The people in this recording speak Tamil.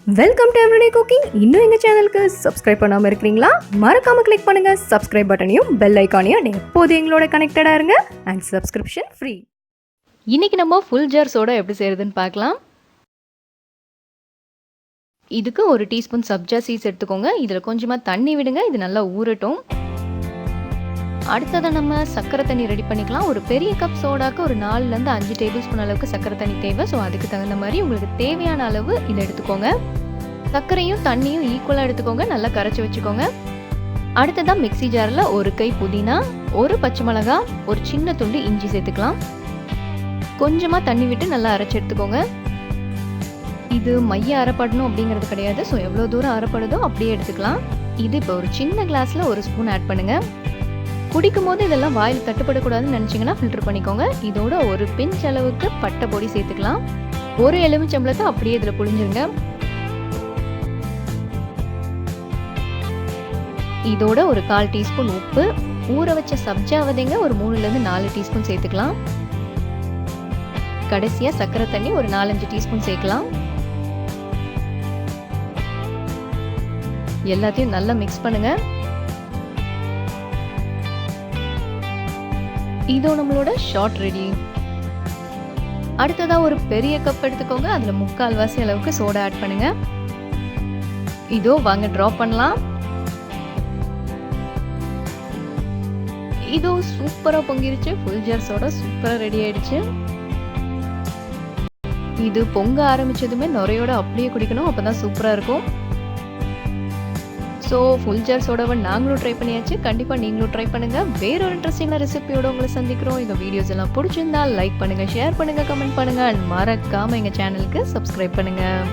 Welcome to everyday cooking. இன்னும் எங்கள் சேனலுக்கு சப்ஸ்கிரைப் பண்ணாமல் இருக்கிறீங்களா? மறக்காமல் கிளிக் பண்ணுங்கள் சப்ஸ்கிரைப் பட்டனையும் பெல் ஐக்கானையும். எப்போது எங்களோட கனெக்டடாக இருங்க அண்ட் சப்ஸ்கிரிப்ஷன் ஃப்ரீ. இன்றைக்கி நம்ம ஃபுல்ஜார் சோடா எப்படி செய்கிறதுன்னு பார்க்கலாம். இதுக்கு ஒரு டீஸ்பூன் சப்ஜா சீட்ஸ் எடுத்துக்கோங்க. இதில் கொஞ்சமாக தண்ணி விடுங்க, இது நல்லா ஊறட்டும். அடுத்ததை நம்ம சர்க்கரை தண்ணி ரெடி பண்ணிக்கலாம். ஒரு பெரிய கப் சோடாக்கு ஒரு 4லேருந்து 5 டேபிள் ஸ்பூன் அளவுக்கு சர்க்கரை தண்ணி தேவை. ஸோ அதுக்கு தகுந்த மாதிரி உங்களுக்கு தேவையான அளவு இதை எடுத்துக்கோங்க. சர்க்கரையும் தண்ணியும் ஈக்குவலாக எடுத்துக்கோங்க, நல்லா கரைச்சி வச்சுக்கோங்க. அடுத்ததான் மிக்சி ஜாரில் ஒரு கை புதினா, ஒரு பச்சை மிளகா, ஒரு சின்ன துண்டு இஞ்சி சேர்த்துக்கலாம். கொஞ்சமாக தண்ணி விட்டு நல்லா அரைச்சி எடுத்துக்கோங்க. இது மைய அரைப்படணும் அப்படிங்கிறது கிடையாது. ஸோ எவ்வளோ தூரம் அரைப்படுதோ அப்படியே எடுத்துக்கலாம். இது இப்போ ஒரு சின்ன கிளாஸில் ஒரு ஸ்பூன் ஆட் பண்ணுங்கள். குடிக்கும் போது இதெல்லாம் வாயில் தட்டுப்படக்கூடாதுன்னு நினச்சிங்கன்னா ஃபில்டர் பண்ணிக்கோங்க. இதோட ஒரு பிஞ்ச் அளவுக்கு பட்டை பொடி சேர்த்துக்கலாம். ஒரு எலுமிச்சம்பழத்தை அப்படியே இதில் புழிஞ்சிருங்க. இதோட ஒரு 1/4 டீஸ்பூன் உப்பு, ஊற வச்ச சப்ஜா விதைங்க ஒரு 3லேருந்து 4 டீஸ்பூன் சேர்த்துக்கலாம். கடைசியாக சர்க்கரை தண்ணி ஒரு 4-5 டீஸ்பூன் சேர்க்கலாம். எல்லாத்தையும் நல்லா மிக்ஸ் பண்ணுங்க. இதோ நம்மளோட ஷார்ட் ரெடி. அடுத்ததா ஒரு பெரிய கப் எடுத்துக்கோங்க. அதுல 3/4 வாசி அளவுக்கு சோடா ஆட் பண்ணுங்க. இதோ வாங்க டிராப் பண்ணலாம். இதோ சூப்பரா பொங்கிருச்சு. ஃபுல்ஜார் சோடா சூப்பரா ரெடி ஆயிடுச்சு. இது பொங்க ஆரம்பிச்சதுமே நுரையோட அப்படியே குடிக்கணும், அப்பதான் சூப்பரா இருக்கும். ஸோ ஃபுல்ஜார் சோடாவை நாங்களும் ட்ரை பண்ணியாச்சு. கண்டிப்பாக நீங்களும் ட்ரை பண்ணுங்கள். வேறொரு இன்ட்ரெஸ்டிங்கான ரெசிபியோட உங்களை சந்திக்கிறோம். எங்கள் வீடியோஸ் எல்லாம் பிடிச்சிருந்தா லைக் பண்ணுங்கள், ஷேர் பண்ணுங்கள், கமெண்ட் பண்ணுங்கள் அண்ட் மறக்காமல் எங்கள் சேனலுக்கு சப்ஸ்கிரைப் பண்ணுங்கள்.